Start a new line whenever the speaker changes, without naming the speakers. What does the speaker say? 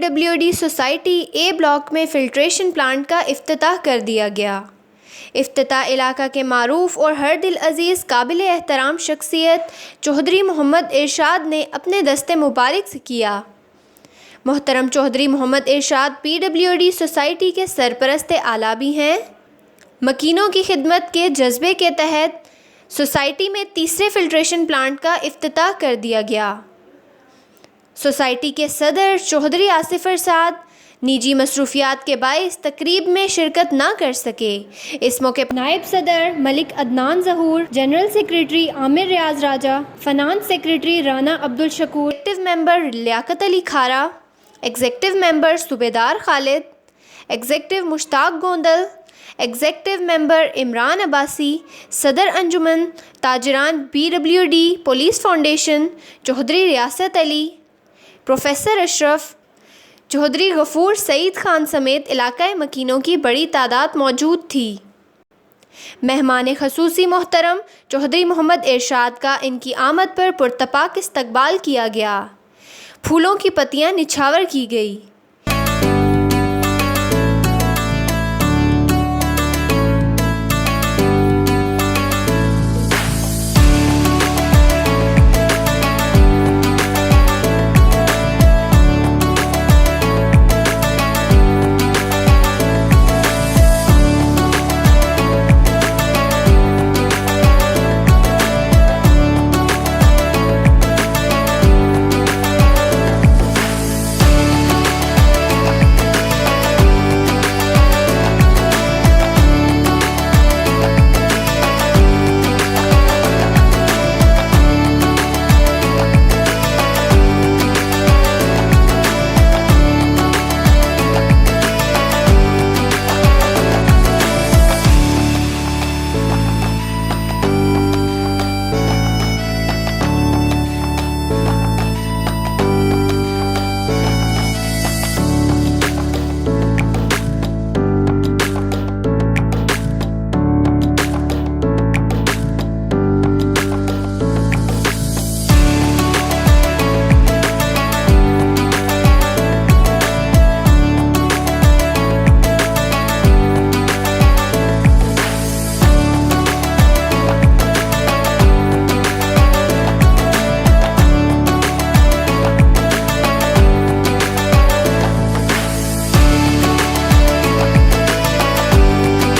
PWD society ए block में filtration plant का इफ्तिताह कर दिया गया। इफ्तिताह इलाका के मारूफ और हर दिल अज़ीज़ काबिल एहतराम शख्सियत चौधरी मोहम्मद इरशाद ने अपने दस्ते मुबारक से किया। मोहतरम चौधरी मोहम्मद इरशाद PWD सोसाइटी के सरपरस्त आला भी हैं। मकीनों की खिदमत के जज्बे के तहत सोसाइटी में तीसरे फ़िल्ट्रेशन प्लांट का इफ्तिताह कर दिया गया। सोसाइटी के सदर चौधरी आसिफ अरसाद निजी मसरूफियात के बाइस तकरीब में शिरकत ना कर सके। इस मौके पर नायब सदर Malik Adnan Zahoor, general secretary Aamir Riyaz Raja, finance secretary Rana Abdul Shakoor, active member Liaquat Ali Khara, executive member सूबेदार Khalid, executive Mushtaq Gondal, executive member Imran Abbasi, सदर Anjuman Tajran PWD police foundation Chaudhry Riasat Ali, professor Ashraf, Chaudhry Ghafoor Saeed Khan समेत इलाक़ाई मकीनों की बड़ी तादाद मौजूद थी। मेहमान खसूसी मोहतरम चौधरी मोहम्मद इरशाद का इनकी आमद पर पुरतपाक इस्तकबाल किया गया। फूलों की पत्तियां निछावर की गई।